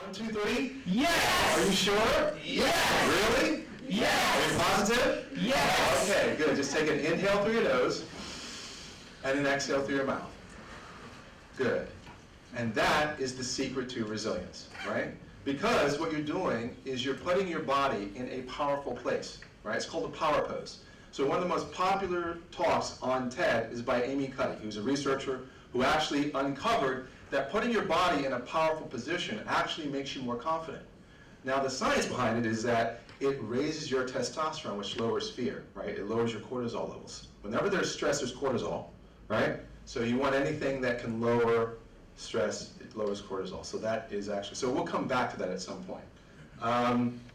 One, two, three. Yes! Are you sure? Yes! Really? Yes! Are you positive? Yes! Okay, good. Just take an inhale through your nose and an exhale through your mouth. Good. And that is the secret to resilience, right? Because what you're doing is you're putting your body in a powerful place, right? It's called a power pose. So one of the most popular talks on TED is by Amy Cuddy, who's a researcher who actually uncovered that putting your body in a powerful position actually makes you more confident. Now the science behind it is that it raises your testosterone, which lowers fear, right? It lowers your cortisol levels. Whenever there's stress, there's cortisol, right? So you want anything that can lower stress, it lowers cortisol. So that is actually, so we'll come back to that at some point.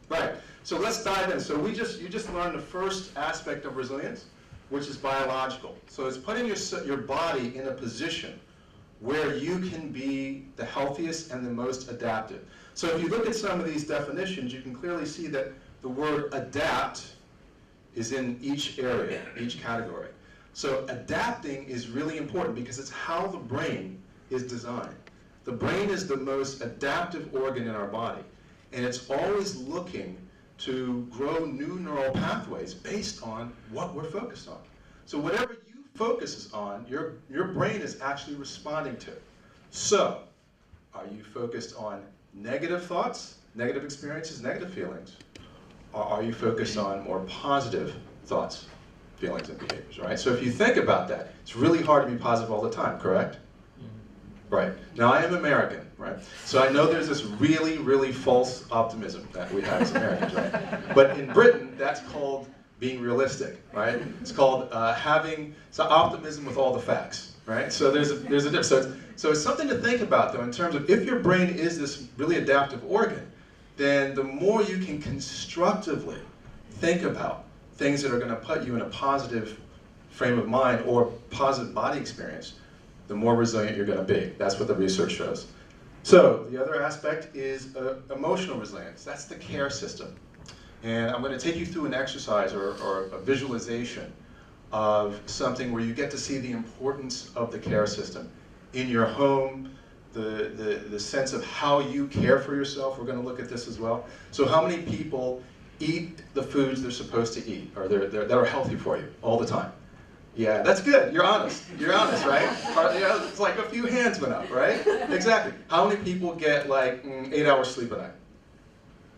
Right, so let's dive in. So you just learned the first aspect of resilience, which is biological. So it's putting your body in a position where you can be the healthiest and the most adaptive. So if you look at some of these definitions, you can clearly see that the word adapt is in each area, each category. So adapting is really important because it's how the brain is designed. The brain is the most adaptive organ in our body, and it's always looking to grow new neural pathways based on what we're focused on. So whatever you focus on, your brain is actually responding to. So, are you focused on negative thoughts, negative experiences, negative feelings? Or are you focused on more positive thoughts, feelings, and behaviors, right? So if you think about that, it's really hard to be positive all the time, correct? Right. Now I am American, right? So I know there's this really, really false optimism that we have as Americans, right? But in Britain, that's called being realistic, right? It's called having optimism with all the facts, right? So there's a difference. So it's something to think about, though, in terms of if your brain is this really adaptive organ, then the more you can constructively think about things that are going to put you in a positive frame of mind or positive body experience, the more resilient you're going to be. That's what the research shows. So the other aspect is emotional resilience. That's the care system. And I'm going to take you through an exercise or a visualization of something where you get to see the importance of the care system in your home, the sense of how you care for yourself. We're going to look at this as well. So how many people eat the foods they're supposed to eat, or that are healthy for you all the time? Yeah, that's good. You're honest. You're honest, right? Yeah, it's like a few hands went up, right? Exactly. How many people get like 8 hours sleep a night?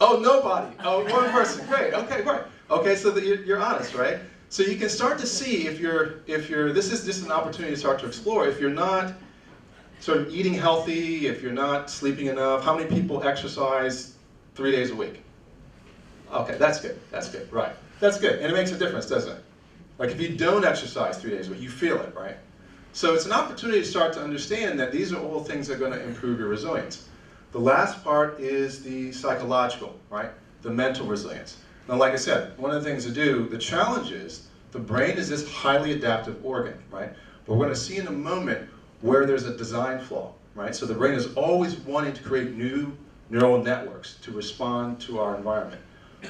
Oh, nobody. Oh, one person. Great. Okay, great. Okay, so you're honest, right? So you can start to see if you're. This is just an opportunity to start to explore. If you're not sort of eating healthy, if you're not sleeping enough, how many people exercise 3 days a week? Okay, that's good. That's good. Right. That's good, and it makes a difference, doesn't it? Like if you don't exercise 3 days a week, you feel it, right? So it's an opportunity to start to understand that these are all things that are going to improve your resilience. The last part is the psychological, right? The mental resilience. Now, like I said, one of the things to do, the challenge is the brain is this highly adaptive organ, right? But we're going to see in a moment where there's a design flaw, right? So the brain is always wanting to create new neural networks to respond to our environment.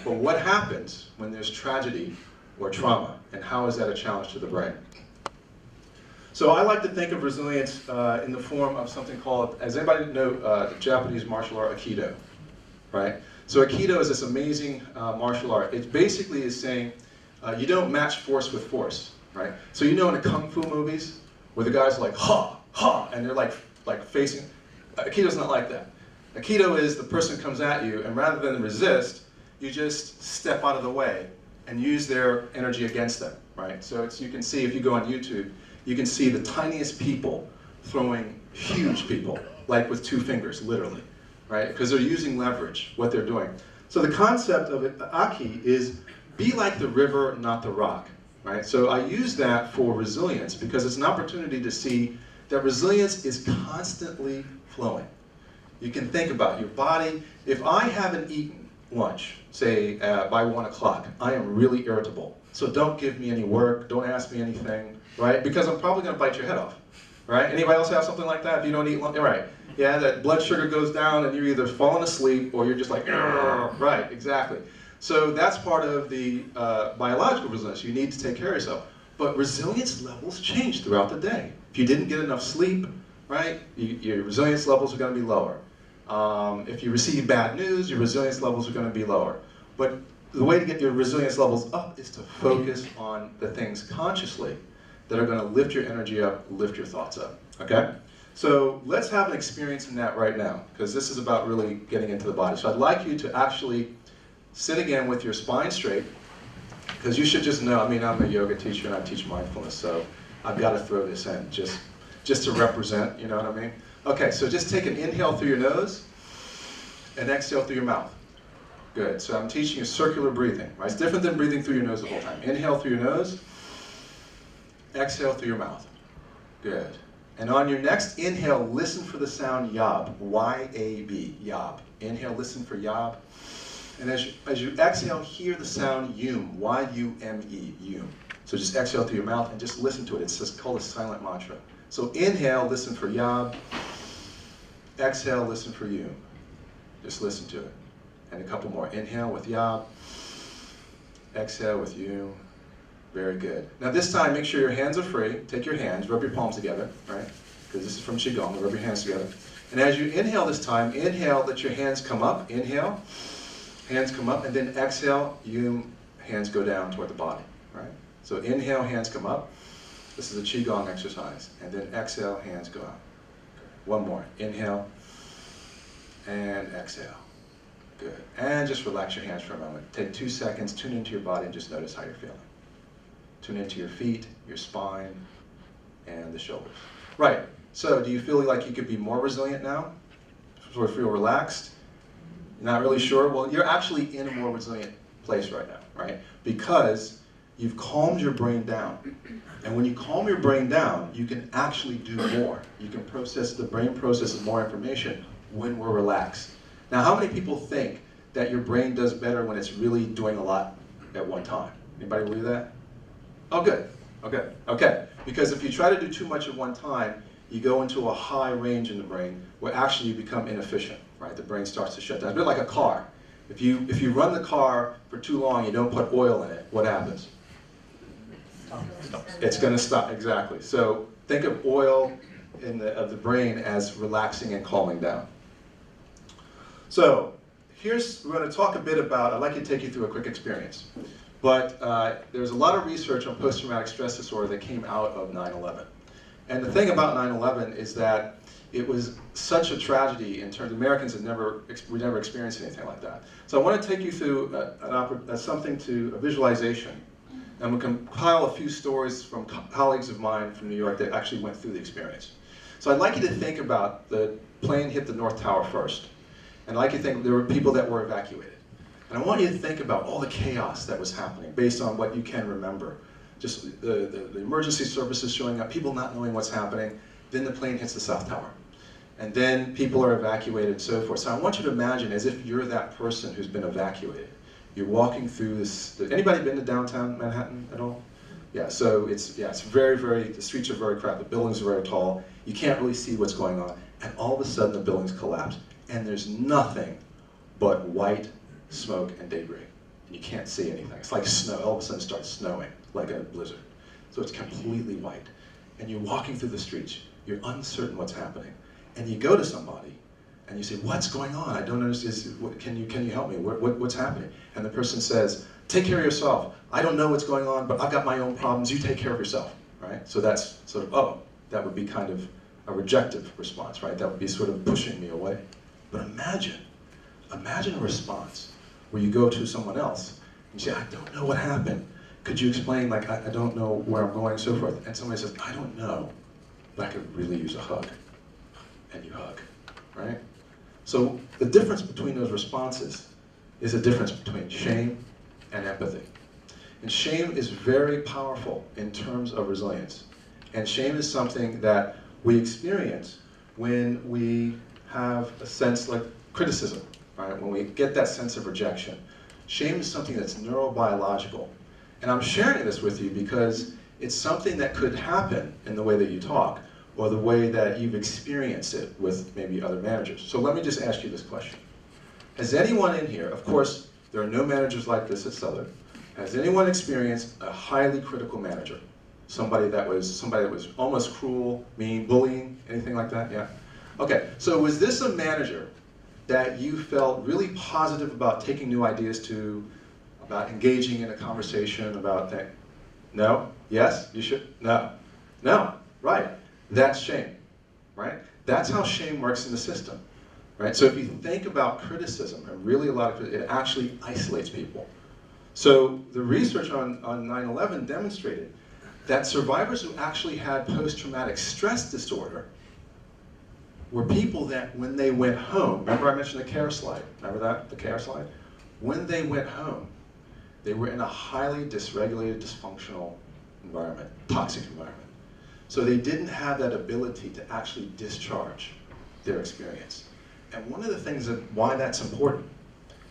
But what happens when there's tragedy or trauma, and how is that a challenge to the brain? So I like to think of resilience in the form of something called, does anybody know the Japanese martial art Aikido, right? So Aikido is this amazing martial art. It basically is saying you don't match force with force, right? So you know in the kung fu movies where the guys are like ha, ha, and they're like facing, Aikido's not like that. Aikido is the person comes at you, and rather than resist, you just step out of the way and use their energy against them, right? So you can see, if you go on YouTube, you can see the tiniest people throwing huge people, like with 2 fingers, literally, right? Because they're using leverage, what they're doing. So the concept of it, Aki, is be like the river, not the rock, right? So I use that for resilience because it's an opportunity to see that resilience is constantly flowing. You can think about your body. If I haven't eaten lunch, say by 1 o'clock, I am really irritable. So don't give me any work, don't ask me anything, right? Because I'm probably going to bite your head off, right? Anybody else have something like that? If you don't eat lunch, right? Yeah, that blood sugar goes down and you're either falling asleep or you're just like, right, exactly. So that's part of the biological resilience. You need to take care of yourself. But resilience levels change throughout the day. If you didn't get enough sleep, right, your resilience levels are going to be lower. If you receive bad news, your resilience levels are going to be lower. But the way to get your resilience levels up is to focus on the things consciously that are going to lift your energy up, lift your thoughts up, okay? So let's have an experience in that right now, because this is about really getting into the body. So I'd like you to actually sit again with your spine straight, because you should just know, I mean, I'm a yoga teacher and I teach mindfulness, so I've got to throw this in just to represent, you know what I mean? Okay, so just take an inhale through your nose and exhale through your mouth. Good, so I'm teaching you circular breathing, right? It's different than breathing through your nose the whole time. Inhale through your nose, exhale through your mouth. Good. And on your next inhale, listen for the sound yob, Y-A-B, yob. Inhale, listen for yob. And as you exhale, hear the sound yum, Y-U-M-E, yum. So just exhale through your mouth and just listen to it. It's just called a silent mantra. So inhale, listen for yob. Exhale, listen for yum. Just listen to it. And a couple more. Inhale with yob. Exhale with yum. Very good. Now this time, make sure your hands are free. Take your hands, rub your palms together, right? Because this is from Qigong, rub your hands together. And as you inhale this time, inhale, let your hands come up. Inhale, hands come up, and then exhale, hands go down toward the body, right? So inhale, hands come up. This is a Qigong exercise. And then exhale, hands go out. One more. Inhale, and exhale. Good. And just relax your hands for a moment. Take 2 seconds, tune into your body, and just notice how you're feeling. Tune into your feet, your spine, and the shoulders. Right, so do you feel like you could be more resilient now? Sort of feel relaxed? You're not really sure? Well, you're actually in a more resilient place right now, right? Because you've calmed your brain down. And when you calm your brain down, you can actually do more. You can process, the brain processes more information when we're relaxed. Now, how many people think that your brain does better when it's really doing a lot at one time? Anybody believe that? Oh, good. Okay. Okay. Because if you try to do too much at one time, you go into a high range in the brain where actually you become inefficient, right? The brain starts to shut down. It's a bit like a car. If you run the car for too long, you don't put oil in it, what happens? It's going to stop. Exactly. So think of oil of the brain as relaxing and calming down. So we're going to talk a bit about, I'd like to take you through a quick experience. But there's a lot of research on post-traumatic stress disorder that came out of 9/11. And the thing about 9/11 is that it was such a tragedy in terms of Americans we never experienced anything like that. So I want to take you through a visualization. And we'll compile a few stories from colleagues of mine from New York that actually went through the experience. So I'd like you to think about the plane hit the North Tower first. And I'd like you to think there were people that were evacuated. And I want you to think about all the chaos that was happening based on what you can remember. Just the emergency services showing up, people not knowing what's happening, then the plane hits the South Tower. And then people are evacuated and so forth. So I want you to imagine as if you're that person who's been evacuated. You're walking through this, anybody been to downtown Manhattan at all? Yeah, so it's very, the streets are very crowded, the buildings are very tall, you can't really see what's going on, and all of a sudden the buildings collapse, and there's nothing but white smoke and debris. And you can't see anything. It's like snow. All of a sudden it starts snowing, like a blizzard. So it's completely white. And you're walking through the streets. You're uncertain what's happening. And you go to somebody, and you say, what's going on? I don't understand. Can you help me? What's happening? And the person says, take care of yourself. I don't know what's going on, but I've got my own problems. You take care of yourself, right? So that's sort of, oh, that would be kind of a rejective response, right? That would be sort of pushing me away. But imagine a response where you go to someone else and you say, I don't know what happened. Could you explain, like, I don't know where I'm going, and so forth. And somebody says, I don't know, but I could really use a hug. And you hug, right? So the difference between those responses is a difference between shame and empathy. And shame is very powerful in terms of resilience. And shame is something that we experience when we have a sense like criticism. Right? When we get that sense of rejection. Shame is something that's neurobiological. And I'm sharing this with you because it's something that could happen in the way that you talk or the way that you've experienced it with maybe other managers. So let me just ask you this question. Has anyone in here, of course, there are no managers like this at Southwark, has anyone experienced a highly critical manager? Somebody that was almost cruel, mean, bullying, anything like that? Yeah? Okay, so was this a manager that you felt really positive about taking new ideas to, about engaging in a conversation about things? No? Yes? You should? No. No. Right. That's shame. Right? That's how shame works in the system. Right? So if you think about criticism, and really a lot of it actually isolates people. So the research on 9/11 demonstrated that survivors who actually had post-traumatic stress disorder were people that when they went home, remember I mentioned the care slide, remember that, the care slide? When they went home, they were in a highly dysregulated, dysfunctional environment, toxic environment. So they didn't have that ability to actually discharge their experience. And one of the things that why that's important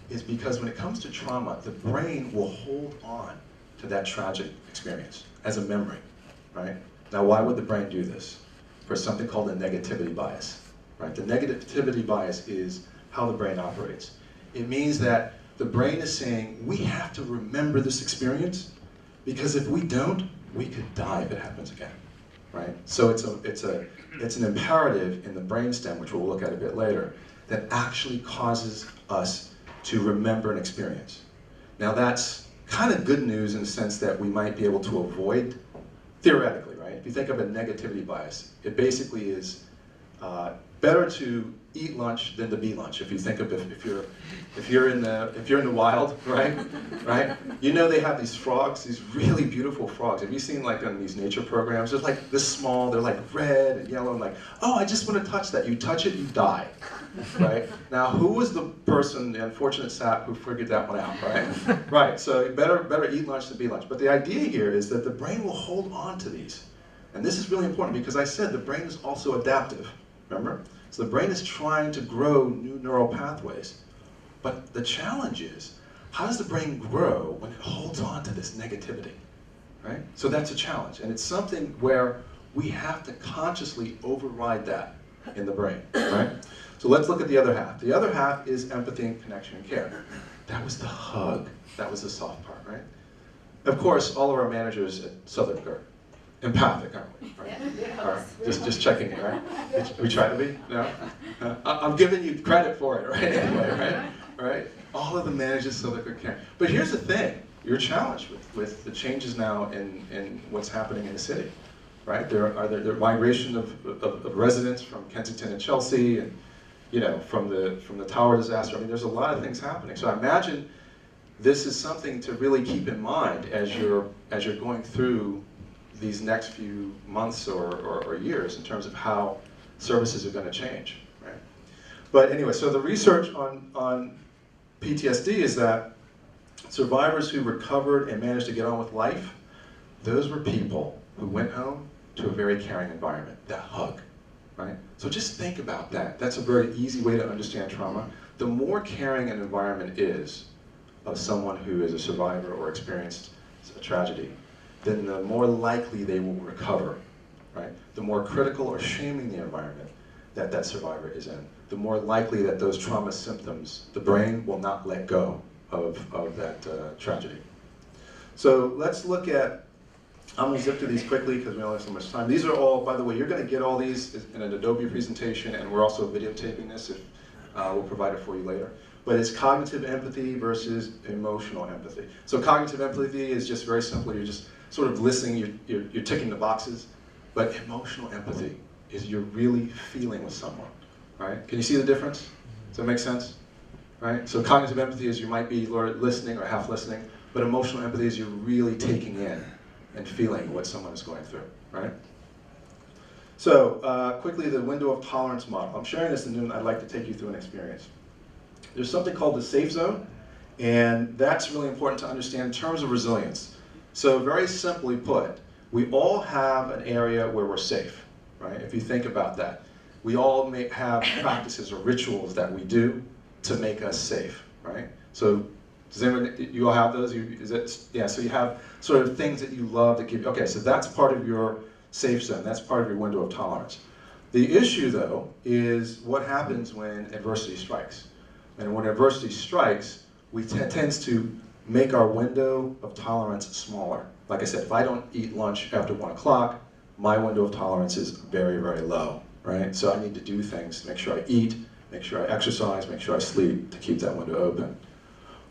is because when it comes to trauma, the brain will hold on to that tragic experience as a memory, right? Now, why would the brain do this? For something called a negativity bias, right? The negativity bias is how the brain operates. It means that the brain is saying, we have to remember this experience, because if we don't, we could die if it happens again, right? So it's an imperative in the brainstem, which we'll look at a bit later, that actually causes us to remember an experience. Now that's kind of good news in the sense that we might be able to avoid, theoretically, right? If you think of a negativity bias, it basically is better to eat lunch than to be lunch. If you think of if you're in the wild, right? Right? You know they have these frogs, these really beautiful frogs. Have you seen like on these nature programs? They're like this small, they're like red and yellow and like, oh, I just want to touch that. You touch it, you die. Right? Now, who was the person, the unfortunate sap, who figured that one out, right? Right, so better eat lunch than be lunch. But the idea here is that the brain will hold on to these. And this is really important because I said the brain is also adaptive, remember? So the brain is trying to grow new neural pathways. But the challenge is, how does the brain grow when it holds on to this negativity, right? So that's a challenge. And it's something where we have to consciously override that in the brain, right? So let's look at the other half. The other half is empathy and connection and care. That was the hug. That was the soft part, right? Of course, all of our managers at Southwark are empathic, aren't we? Right? Yeah. All right. Just checking it, right? We try to be? No? I'm giving you credit for it, right? Anyway, right? Right? All of the managers at Southwark are caring. But here's the thing. You're challenged with the changes now in what's happening in the city, right? There are migration of residents from Kensington and Chelsea, and from the tower disaster. I mean, there's a lot of things happening. So I imagine this is something to really keep in mind as you're going through these next few months or years in terms of how services are going to change, right? But anyway, so the research on PTSD is that survivors who recovered and managed to get on with life, those were people who went home to a very caring environment, that hug, right? So just think about that. That's a very easy way to understand trauma. The more caring an environment is of someone who is a survivor or experienced a tragedy, then the more likely they will recover, right? The more critical or shaming the environment that survivor is in, the more likely that those trauma symptoms, the brain will not let go of that tragedy. So let's look at, I'm going to zip through these quickly because we only have so much time. These are all, by the way, you're going to get all these in an Adobe presentation, and we're also videotaping this. If we'll provide it for you later. But it's cognitive empathy versus emotional empathy. So cognitive empathy is just very simple. You're just sort of listening, you're ticking the boxes. But emotional empathy is you're really feeling with someone, right? Can you see the difference? Does that make sense? Right? So cognitive empathy is you might be listening or half listening, but emotional empathy is you're really taking in and feeling what someone is going through, right? So quickly, the window of tolerance model. I'm sharing this and then I'd like to take you through an experience. There's something called the safe zone, and that's really important to understand in terms of resilience. So very simply put, we all have an area where we're safe, right? If you think about that. We all may have practices or rituals that we do to make us safe, right? So does anyone, you all have those? Yeah, so you have sort of things that you love that give you, okay, so that's part of your safe zone. That's part of your window of tolerance. The issue, though, is what happens when adversity strikes. And when adversity strikes, we tends to make our window of tolerance smaller. Like I said, if I don't eat lunch after 1 o'clock, my window of tolerance is very, very low, right? So I need to do things to make sure I eat make sure I exercise, make sure I sleep to keep that window open.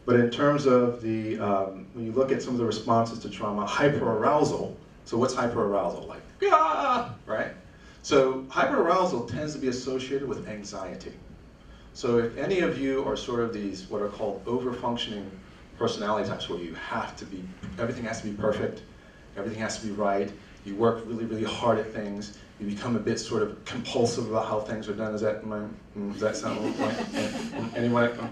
But in terms of the, when you look at some of the responses to trauma, hyperarousal, so what's hyperarousal? Like, yeah, right? So hyperarousal tends to be associated with anxiety. So if any of you are sort of these, what are called over-functioning personality types, where you have to be, everything has to be perfect, everything has to be right, you work really, really hard at things, you become a bit sort of compulsive about how things are done. Does that sound a little like anyone?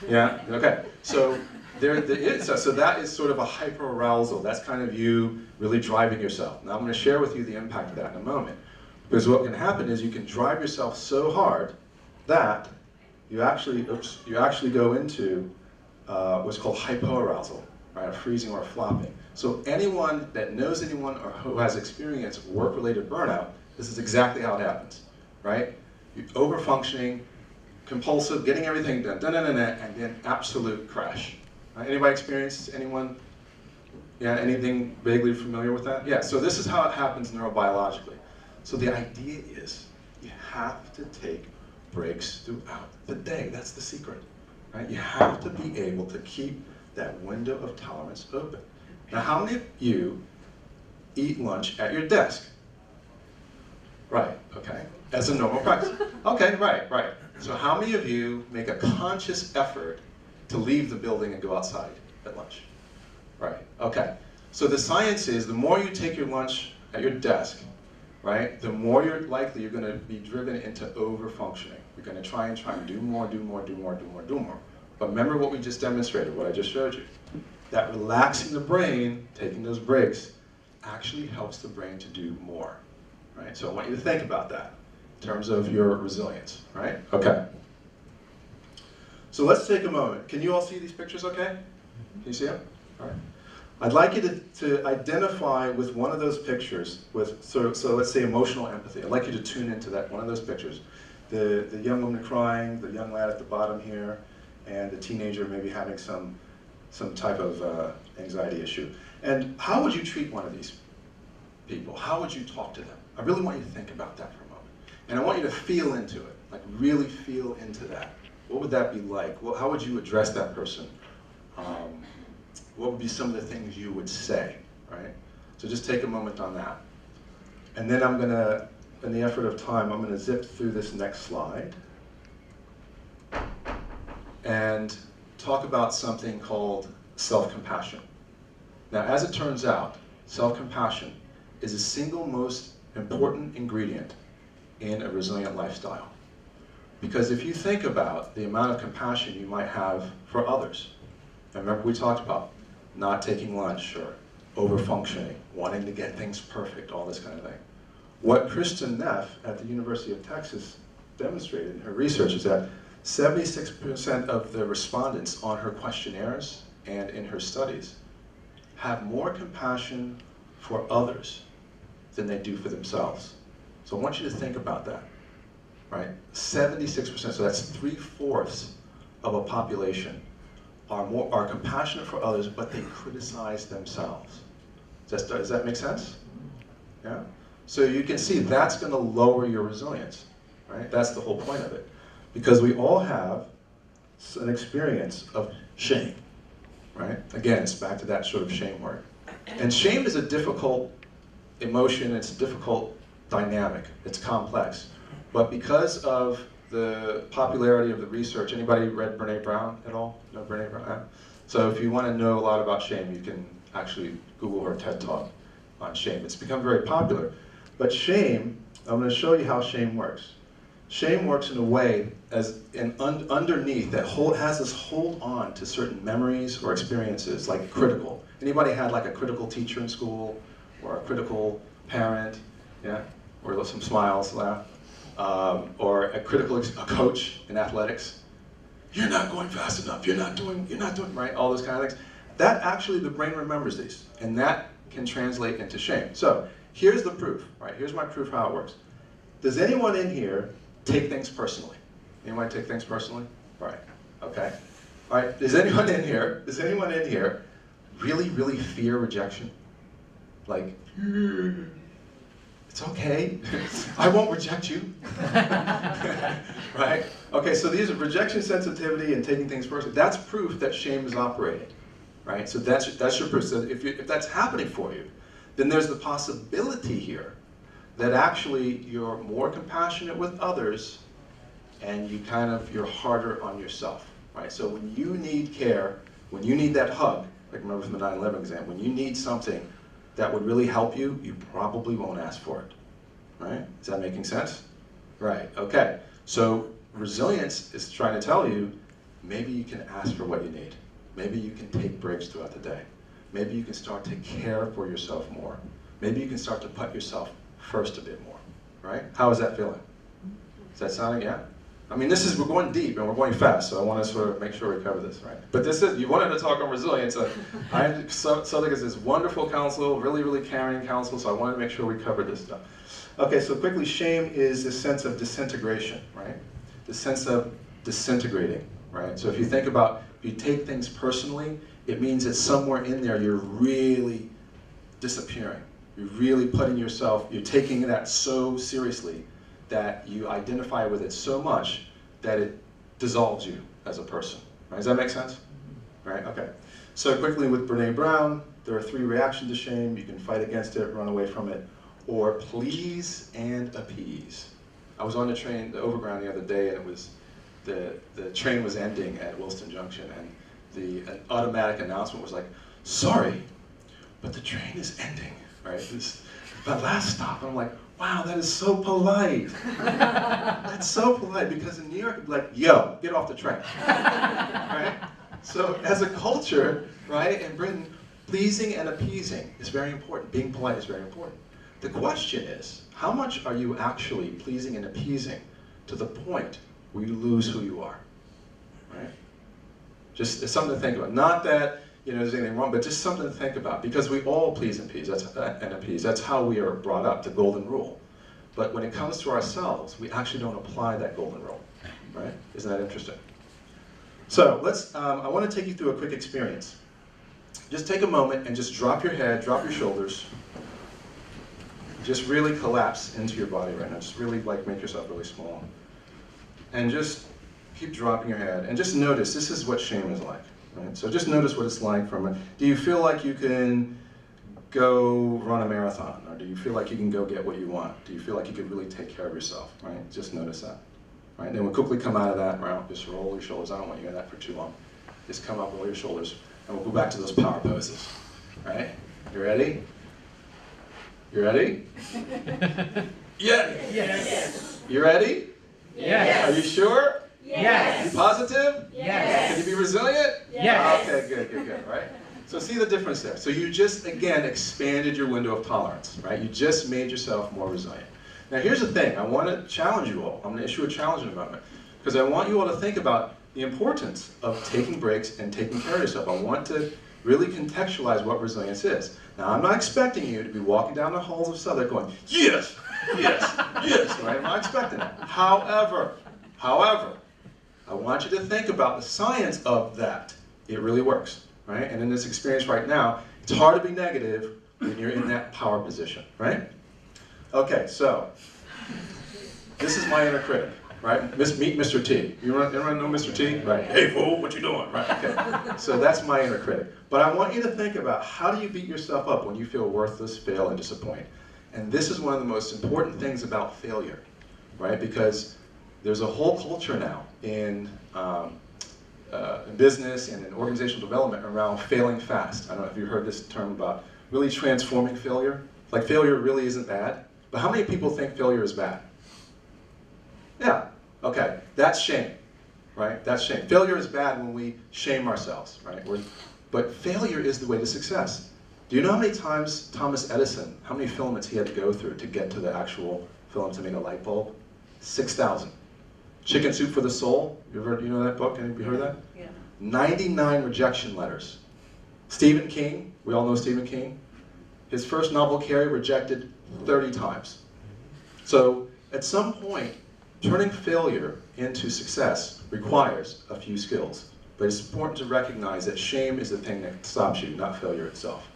Yeah. Okay. So so that is sort of a hyperarousal. That's kind of you really driving yourself. Now I'm going to share with you the impact of that in a moment, because what can happen is you can drive yourself so hard that you actually go into what's called hypoarousal, right? A freezing or a flopping. So anyone that knows anyone or who has experienced work-related burnout, this is exactly how it happens, right? You're over-functioning, compulsive, getting everything done, and then absolute crash. Anybody experienced, anyone? Yeah, anything vaguely familiar with that? Yeah, so this is how it happens neurobiologically. So the idea is you have to take breaks throughout the day. That's the secret, right? You have to be able to keep that window of tolerance open. Now, how many of you eat lunch at your desk? Right, okay, as a normal practice. Okay, right. So how many of you make a conscious effort to leave the building and go outside at lunch? Right, okay. So the science is the more you take your lunch at your desk, right, the more you're going to be driven into over-functioning. You're going to try and do more. But remember what we just demonstrated, what I just showed you. That relaxing the brain, taking those breaks, actually helps the brain to do more. Right? So I want you to think about that in terms of your resilience, right? Okay. So let's take a moment. Can you all see these pictures okay? Can you see them? All right. I'd like you to identify with one of those pictures with, so let's say emotional empathy. I'd like you to tune into that, one of those pictures. The young woman crying, the young lad at the bottom here, and the teenager maybe having some type of anxiety issue. And how would you treat one of these people? How would you talk to them? I really want you to think about that for a moment. And I want you to feel into it, like really feel into that. What would that be like? Well, how would you address that person? What would be some of the things you would say, right? So just take a moment on that. And then I'm gonna, in the effort of time, I'm gonna zip through this next slide and talk about something called self-compassion. Now, as it turns out, self-compassion is the single most important ingredient in a resilient lifestyle. Because if you think about the amount of compassion you might have for others, remember we talked about not taking lunch or over-functioning, wanting to get things perfect, all this kind of thing. What Kristen Neff at the University of Texas demonstrated in her research is that 76% of the respondents on her questionnaires and in her studies have more compassion for others than they do for themselves. So I want you to think about that, right? 76%, so that's 3/4 of a population are compassionate for others, but they criticize themselves. Does that make sense? Yeah? So you can see that's going to lower your resilience, right? That's the whole point of it. Because we all have an experience of shame, right? Again, it's back to that sort of shame word. And shame is a difficult emotion, it's a difficult dynamic, it's complex. But because of the popularity of the research, anybody read Brene Brown at all? No Brene Brown? So if you want to know a lot about shame, you can actually Google her TED Talk on shame. It's become very popular. But shame, I'm going to show you how shame works. Shame works in a way as underneath that has us hold on to certain memories or experiences, like critical. Anybody had like a critical teacher in school, or a critical parent, yeah? Or some smiles, laugh. Or a coach in athletics. You're not going fast enough, you're not doing, right? All those kind of things. That actually, the brain remembers these, and that can translate into shame. So here's the proof, right? Here's my proof how it works. Does anyone in here take things personally? Anyone take things personally? Right, okay. All right, does anyone in here really, really fear rejection? Like, it's okay, I won't reject you. Right? Okay, so these are rejection sensitivity and taking things personally. That's proof that shame is operating, right? So that's your proof. So if that's happening for you, then there's the possibility here that actually you're more compassionate with others and you're harder on yourself, right? So when you need care, when you need that hug, like remember from the 9/11 exam, when you need something that would really help you, you probably won't ask for it, right? Is that making sense? Right, okay. So resilience is trying to tell you, maybe you can ask for what you need. Maybe you can take breaks throughout the day. Maybe you can start to care for yourself more. Maybe you can start to put yourself first a bit more, right? How is that feeling? Is that sounding, yeah? I mean, we're going deep and we're going fast, so I want to sort of make sure we cover this, right? But you wanted to talk on resilience. Southwark is this wonderful counsel, really, really caring counsel, so I wanted to make sure we covered this stuff. Okay, so quickly, shame is this sense of disintegration, right? The sense of disintegrating, right? So if you think about, if you take things personally, it means that somewhere in there you're really disappearing. You're really you're taking that so seriously that you identify with it so much that it dissolves you as a person. Right? Does that make sense? Right? Okay. So quickly with Brene Brown, there are 3 reactions to shame. You can fight against it, run away from it, or please and appease. I was on the train, the overground the other day, and it was the train was ending at Wilston Junction, and an automatic announcement was like, "Sorry, but the train is ending." Right? This the last stop. And I'm like, wow, that is so polite. That's so polite, because in New York, it'd be like, yo, get off the train. Right? So as a culture, right, in Britain, pleasing and appeasing is very important. Being polite is very important. The question is, how much are you actually pleasing and appeasing to the point where you lose who you are? Right? Just it's something to think about. Not that there's anything wrong, but just something to think about, because we all please and appease. That's how we are brought up, the golden rule. But when it comes to ourselves, we actually don't apply that golden rule, right? Isn't that interesting? So I want to take you through a quick experience. Just take a moment and just drop your head, drop your shoulders. Just really collapse into your body right now. Just really make yourself really small. And just keep dropping your head. And just notice, this is what shame is like. Right? So just notice what it's like from do you feel like you can go run a marathon? Or do you feel like you can go get what you want? Do you feel like you could really take care of yourself? Right? Just notice that. Right? And then we'll quickly come out of that, right? Just roll your shoulders. I don't want you in that for too long. Just come up, roll your shoulders, and we'll go back to those power poses. Right? You ready? You ready? Yeah. Yes. You ready? Yes. Are you sure? Yes. You positive? Yes. Can you be resilient? Yes. Okay, good, right? So see the difference there. So you just, again, expanded your window of tolerance, right? You just made yourself more resilient. Now here's the thing, I want to challenge you all. I'm going to issue a challenge in a moment, because I want you all to think about the importance of taking breaks and taking care of yourself. I want to really contextualize what resilience is. Now I'm not expecting you to be walking down the halls of Southwark going, yes, yes, yes, right? I'm not expecting that. However, I want you to think about the science of that. It really works, right? And in this experience right now, it's hard to be negative when you're in that power position, right? Okay, so this is my inner critic, right? Meet Mr. T. Everyone know Mr. T? Right. Hey, fool, what you doing? Right. Okay. So that's my inner critic. But I want you to think about, how do you beat yourself up when you feel worthless, fail, and disappoint? And this is one of the most important things about failure, right? Because there's a whole culture now in business and in organizational development around failing fast. I don't know if you've heard this term about really transforming failure. Like, failure really isn't bad. But how many people think failure is bad? Yeah, okay, that's shame, right? That's shame. Failure is bad when we shame ourselves, right? But failure is the way to success. Do you know how many times Thomas Edison, how many filaments he had to go through to get to the actual filament to make a light bulb? 6,000. Chicken Soup for the Soul, you know that book? Have you heard that? Yeah. 99 rejection letters. Stephen King, we all know Stephen King. His first novel, Carrie, rejected 30 times. So at some point, turning failure into success requires a few skills. But it's important to recognize that shame is the thing that stops you, not failure itself.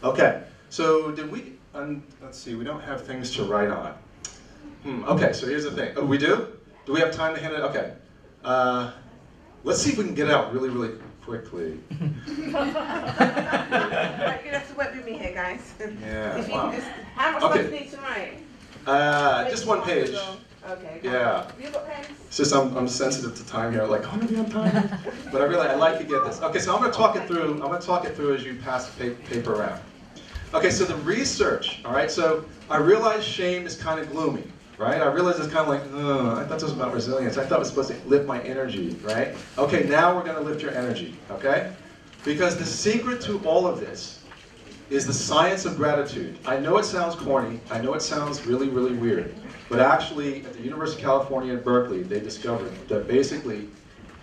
Okay, so did we, let's see, we don't have things to write on. Okay, so here's the thing. Oh, we do? Do we have time to hand it? Okay. Let's see if we can get it out really, really quickly. You're gonna have to work with me here, guys. Yeah, If you wow. just, how much Okay. do you need to write? Just one page. Okay. Yeah. Have you got pens? It's just I'm sensitive to time here, like, I'm on time. But I like to get this. Okay, so I'm gonna talk it through as you pass the paper around. Okay, so the research, all right, so I realize shame is kind of gloomy, right? I realize it's kind of like, I thought this was about resilience. I thought it was supposed to lift my energy, right? Okay, now we're gonna lift your energy, okay? Because the secret to all of this is the science of gratitude. I know it sounds corny, I know it sounds really, really weird, but actually at the University of California at Berkeley, they discovered that basically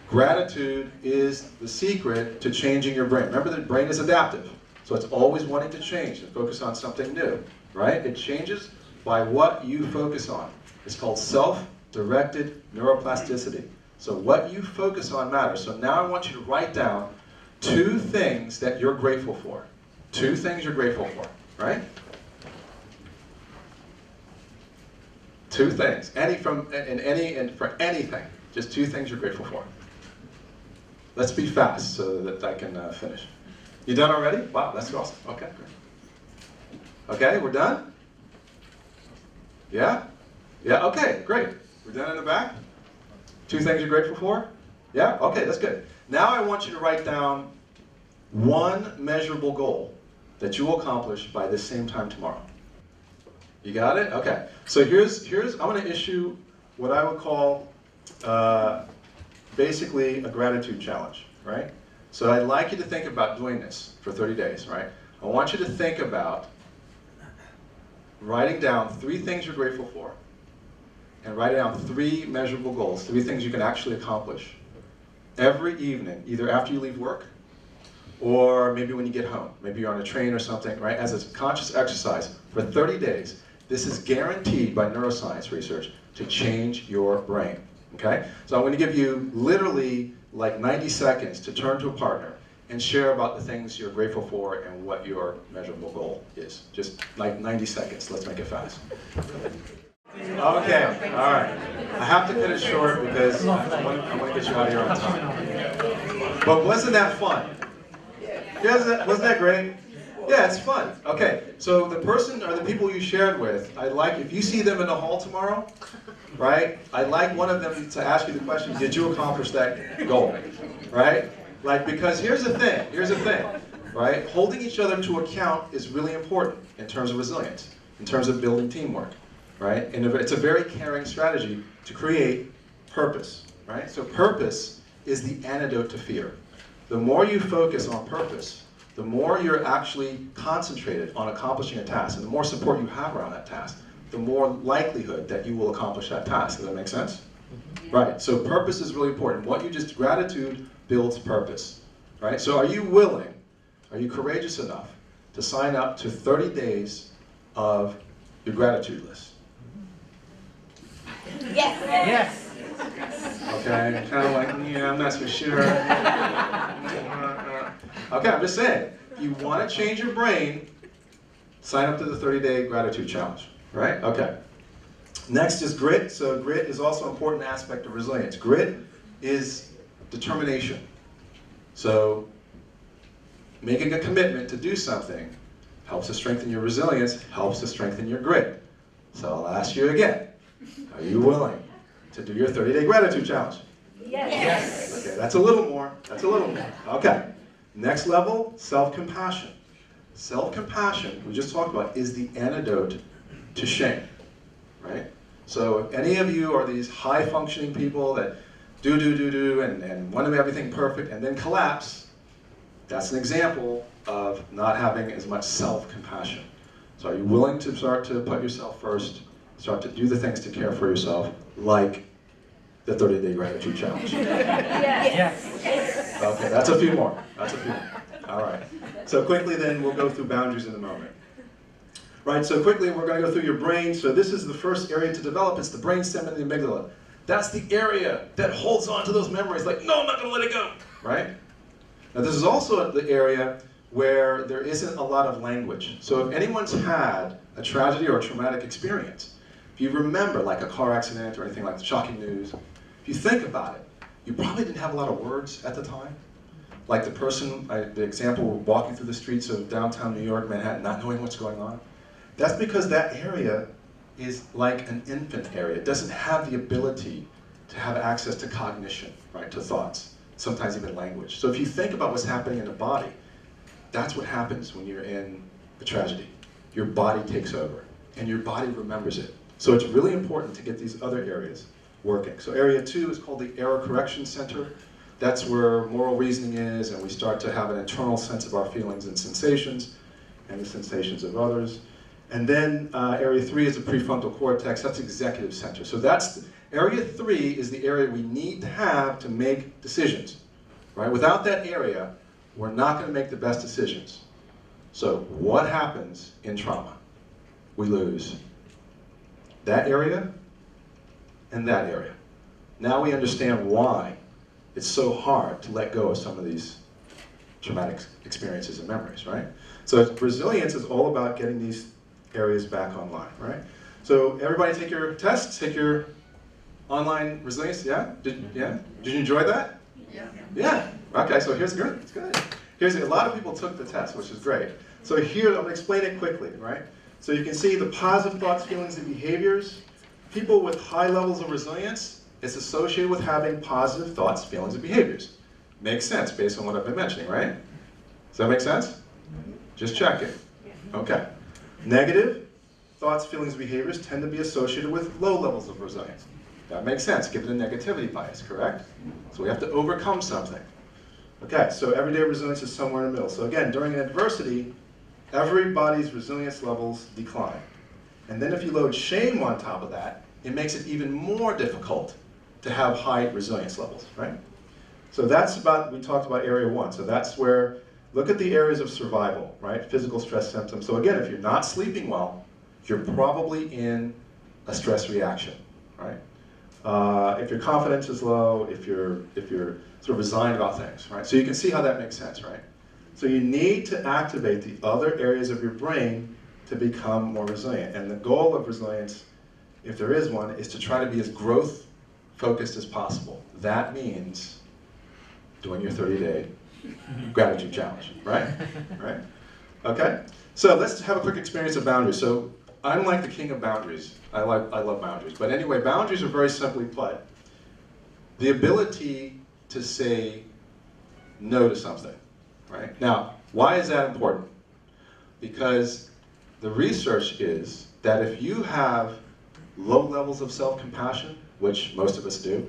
gratitude is the secret to changing your brain. Remember, the brain is adaptive. So it's always wanting to change and focus on something new, right? It changes by what you focus on. It's called self-directed neuroplasticity. So what you focus on matters. So now I want you to write down 2 things that you're grateful for. 2 things you're grateful for, right? 2 things. For anything. Just 2 things you're grateful for. Let's be fast so that I can finish. You done already? Wow, that's awesome. Okay, great. Okay, we're done? Yeah? Yeah, okay, great. We're done in the back? 2 things you're grateful for? Yeah? Okay, that's good. Now I want you to write down 1 measurable goal that you will accomplish by this same time tomorrow. You got it? Okay. So I'm going to issue what I would call basically a gratitude challenge, right? So I'd like you to think about doing this for 30 days, right? I want you to think about writing down 3 things you're grateful for and writing down 3 measurable goals, 3 things you can actually accomplish every evening, either after you leave work or maybe when you get home. Maybe you're on a train or something, right? As a conscious exercise for 30 days. This is guaranteed by neuroscience research to change your brain, okay? So I'm going to give you literally like 90 seconds to turn to a partner and share about the things you're grateful for and what your measurable goal is. Just like 90 seconds. Let's make it fast. Okay, all right. I have to cut it short because I want to get you out of here on time. But wasn't that fun? Yeah, wasn't that great? Yeah, it's fun. Okay, so the person or the people you shared with, I'd like, if you see them in the hall tomorrow, right, I'd like one of them to ask you the question, did you accomplish that goal, right? Like, because here's the thing, right? Holding each other to account is really important in terms of resilience, in terms of building teamwork, right? And it's a very caring strategy to create purpose, right? So purpose is the antidote to fear. The more you focus on purpose, the more you're actually concentrated on accomplishing a task, and the more support you have around that task, the more likelihood that you will accomplish that task. Does that make sense? Mm-hmm. Right, so purpose is really important. Gratitude builds purpose, right? So are you courageous enough to sign up to 30 days of your gratitude list? Yes. Yes. Okay, kind of like, yeah, I'm not so sure. Okay, I'm just saying, if you want to change your brain, sign up to the 30-day gratitude challenge, right? Okay. Next is grit. So grit is also an important aspect of resilience. Grit is determination. So making a commitment to do something helps to strengthen your resilience, helps to strengthen your grit. So I'll ask you again, are you willing to do your 30-day gratitude challenge? Yes. Okay, that's a little more. Okay. Next level, self-compassion. Self-compassion, we just talked about, is the antidote to shame, right? So if any of you are these high-functioning people that do, and want to make everything perfect and then collapse, that's an example of not having as much self-compassion. So are you willing to start to put yourself first, start to do the things to care for yourself, like the 30-day gratitude challenge? Yes. Okay, that's a few more. All right. So quickly then, we'll go through boundaries in a moment. Right, so quickly we're going to go through your brain. So this is the first area to develop. It's the brainstem and the amygdala. That's the area that holds on to those memories. Like, no, I'm not going to let it go. Right? Now this is also the area where there isn't a lot of language. So if anyone's had a tragedy or a traumatic experience, if you remember like a car accident or anything like the shocking news, if you think about it, you probably didn't have a lot of words at the time. Like the example, walking through the streets of downtown New York, Manhattan, not knowing what's going on. That's because that area is like an infant area. It doesn't have the ability to have access to cognition, right, to thoughts, sometimes even language. So if you think about what's happening in the body, that's what happens when you're in a tragedy. Your body takes over, and your body remembers it. So it's really important to get these other areas working. So area 2 is called the error correction center. That's where moral reasoning is, and we start to have an internal sense of our feelings and sensations, and the sensations of others. And then area 3 is the prefrontal cortex. That's executive center. So area 3 is the area we need to have to make decisions, right? Without that area, we're not going to make the best decisions. So what happens in trauma? We lose that area and that area. Now we understand why it's so hard to let go of some of these traumatic experiences and memories, right? So resilience is all about getting these areas back online, right? So everybody take your tests, take your online resilience, yeah? Did you enjoy that? Yeah. Yeah, okay, so here's good, it's good. A lot of people took the test, which is great. So here, I'm gonna explain it quickly, right? So you can see the positive thoughts, feelings, and behaviors. People with high levels of resilience, it's associated with having positive thoughts, feelings, and behaviors. Makes sense based on what I've been mentioning, right? Does that make sense? Just check it. Okay. Negative thoughts, feelings, and behaviors tend to be associated with low levels of resilience. That makes sense, given the negativity bias, correct? So we have to overcome something. Okay, so everyday resilience is somewhere in the middle. So again, during an adversity, everybody's resilience levels decline. And then if you load shame on top of that, it makes it even more difficult to have high resilience levels, right? So we talked about area 1. So that's where, look at the areas of survival, right? Physical stress symptoms. So again, if you're not sleeping well, you're probably in a stress reaction, right? If your confidence is low, if you're sort of resigned about things, right? So you can see how that makes sense, right? So you need to activate the other areas of your brain to become more resilient. And the goal of resilience, if there is one, is to try to be as growth-focused as possible. That means doing your 30-day gratitude challenge, right? Right? Okay? So let's have a quick experience of boundaries. So I'm like the king of boundaries. I love boundaries. But anyway, boundaries are very simply put the ability to say no to something, right? Now, why is that important? Because the research is that if you have low levels of self-compassion, which most of us do,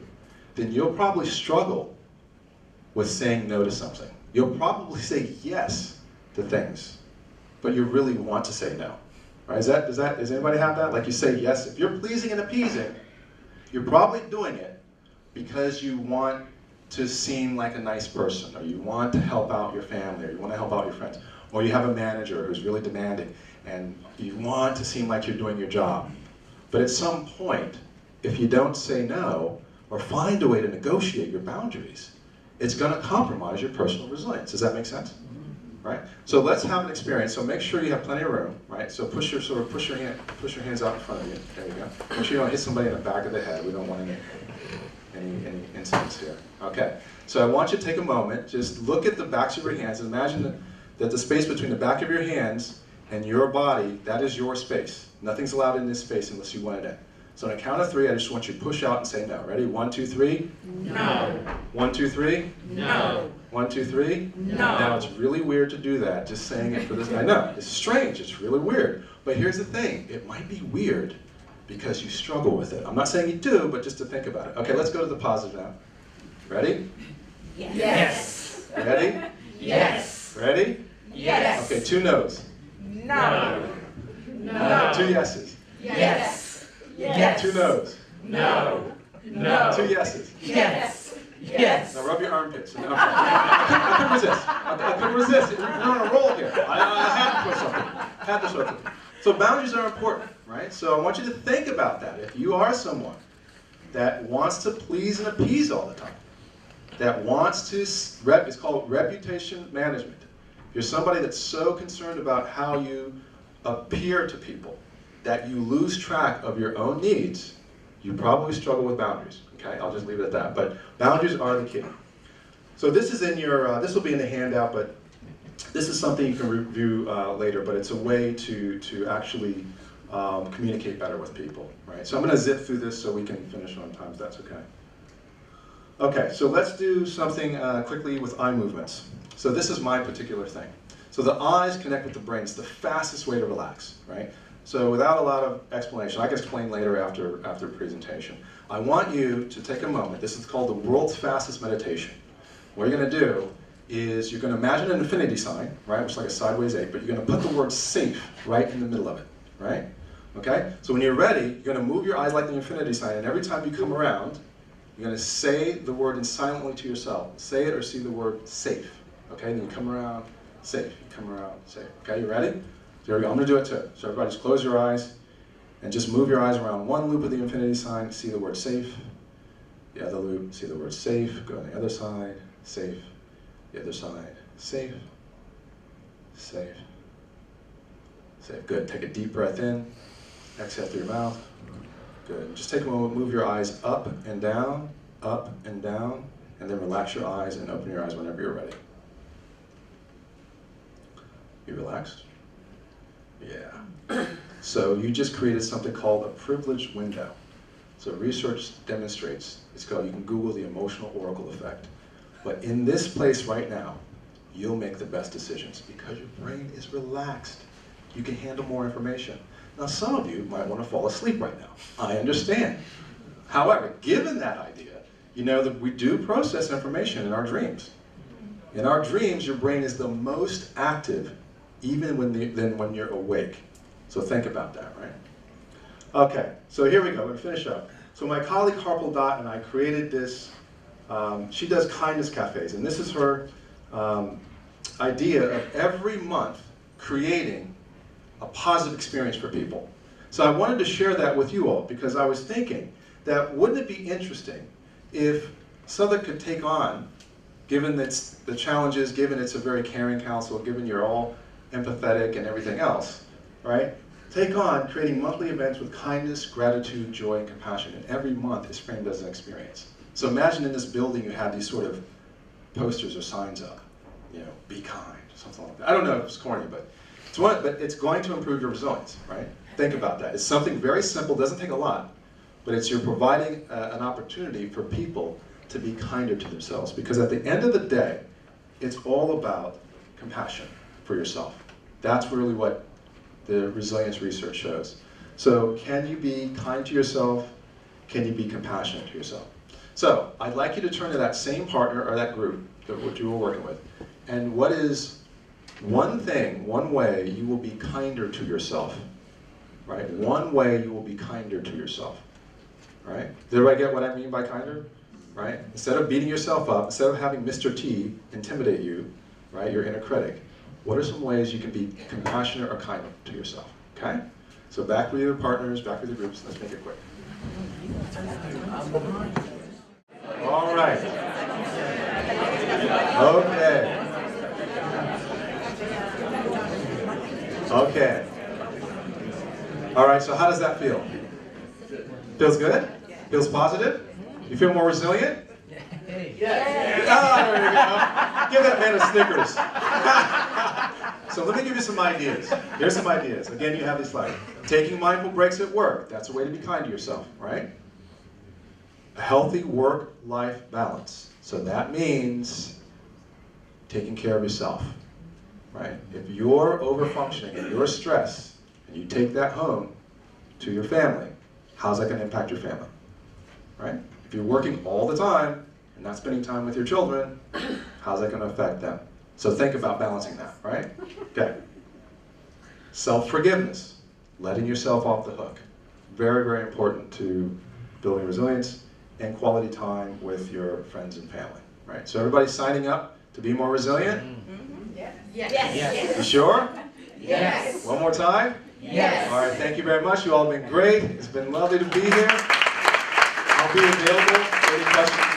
then you'll probably struggle with saying no to something. You'll probably say yes to things, but you really want to say no. Right? Does anybody have that? Like you say yes, if you're pleasing and appeasing, you're probably doing it because you want to seem like a nice person, or you want to help out your family, or you want to help out your friends, or you have a manager who's really demanding, and you want to seem like you're doing your job. But at some point, if you don't say no, or find a way to negotiate your boundaries, it's going to compromise your personal resilience. Does that make sense? Right? So let's have an experience. So make sure you have plenty of room, right? So push your hands out in front of you. There you go. Make sure you don't hit somebody in the back of the head. We don't want any incidents here. Okay. So I want you to take a moment. Just look at the backs of your hands and imagine that the space between the back of your hands and your body, that is your space. Nothing's allowed in this space unless you want it in. So on a count of 3, I just want you to push out and say no. Ready? 1, 2, 3. No. 1, 2, 3. No. 1, 2, 3. No. Now it's really weird to do that, just saying it for this. I know, it's strange, it's really weird. But here's the thing, it might be weird because you struggle with it. I'm not saying you do, but just to think about it. Okay, let's go to the positive now. Ready? Yes. Ready? Yes. Ready? Yes. Okay, 2 no's. No. No. 2 yeses. Yes. Yes. 2 no's. No. No. 2 yeses. Yes. Yes. Now rub your armpits. No, I couldn't resist. I couldn't resist. We're on a roll here. I had to put something. So boundaries are important, right? So I want you to think about that. If you are someone that wants to please and appease all the time, that wants to, it's called reputation management. If you're somebody that's so concerned about how you appear to people that you lose track of your own needs, You probably struggle with boundaries, okay? I'll just leave it at that. But boundaries are the key. So this is in your, this will be in the handout, but this is something you can review later, but it's a way to actually communicate better with people, right? So I'm going to zip through this so we can finish on time, if that's okay. Okay, so let's do something quickly with eye movements. So this is my particular thing. So the eyes connect with the brain. It's the fastest way to relax, right? So without a lot of explanation, I can explain later after presentation. I want you to take a moment. This is called the world's fastest meditation. What you're going to do is you're going to imagine an infinity sign, right, which is like a sideways 8, but you're going to put the word safe right in the middle of it, right? Okay? So when you're ready, you're going to move your eyes like the infinity sign, and every time you come around, you're going to say the word and silently to yourself. Say it or see the word safe. Okay? Then you come around, safe. You come around, safe. Okay? You ready? So here we go. I'm going to do it too. So everybody just close your eyes and just move your eyes around one loop of the infinity sign. See the word safe. The other loop, see the word safe. Go on the other side. Safe. The other side. Safe. Safe. Safe. Good. Take a deep breath in. Exhale through your mouth. Good. Just take a moment, move your eyes up and down, and then relax your eyes and open your eyes whenever you're ready. You relaxed? Yeah. So you just created something called a privileged window. So research demonstrates, it's called, you can Google the emotional oracle effect. But in this place right now, you'll make the best decisions because your brain is relaxed. You can handle more information. Now, some of you might want to fall asleep right now. I understand. However, given that idea, you know that we do process information in our dreams. In our dreams, your brain is the most active even than when you're awake. So think about that, right? Okay, so here we go. We're going to finish up. So my colleague Harpal Dot and I created this. She does kindness cafes, and this is her idea of every month creating a positive experience for people. So I wanted to share that with you all because I was thinking that wouldn't it be interesting if Southwark could take on, given it's the challenges, given it's a very caring council, given you're all empathetic and everything else, right? Take on creating monthly events with kindness, gratitude, joy, and compassion. And every month is framed as an experience. So imagine in this building you have these sort of posters or signs up, you know, be kind, something like that. I don't know if it's corny, but it's going to improve your resilience, right? Think about that. It's something very simple, doesn't take a lot, but it's you're providing an opportunity for people to be kinder to themselves. Because at the end of the day, it's all about compassion for yourself. That's really what the resilience research shows. So can you be kind to yourself? Can you be compassionate to yourself? So I'd like you to turn to that same partner or that group that you were working with. And what is one thing, one way you will be kinder to yourself, right? One way you will be kinder to yourself, right? Did everybody get what I mean by kinder, right? Instead of beating yourself up, instead of having Mr. T intimidate you, right, your inner critic, what are some ways you can be compassionate or kind to yourself, okay? So back with your partners, back with your groups, let's make it quick. All right. Okay. Okay. All right, so how does that feel? Feels good? Feels positive? You feel more resilient? Yes. Oh, there you go. Give that man a Snickers. So let me give you some ideas. Here's some ideas. Again, you have these slides. Taking mindful breaks at work. That's a way to be kind to yourself, right? A healthy work-life balance. So that means taking care of yourself, right? If you're over-functioning and you're stressed, and you take that home to your family, how's that going to impact your family, right? If you're working all the time and not spending time with your children, how's that going to affect them? So think about balancing that, right? Okay. Self-forgiveness, letting yourself off the hook. Very, very important to building resilience and quality time with your friends and family, right? So everybody's signing up to be more resilient? Mm-hmm. Yes. Yes. Yes. You sure? Yes. One more time? Yes. All right, thank you very much. You all have been great. It's been lovely to be here. I'll be available for any questions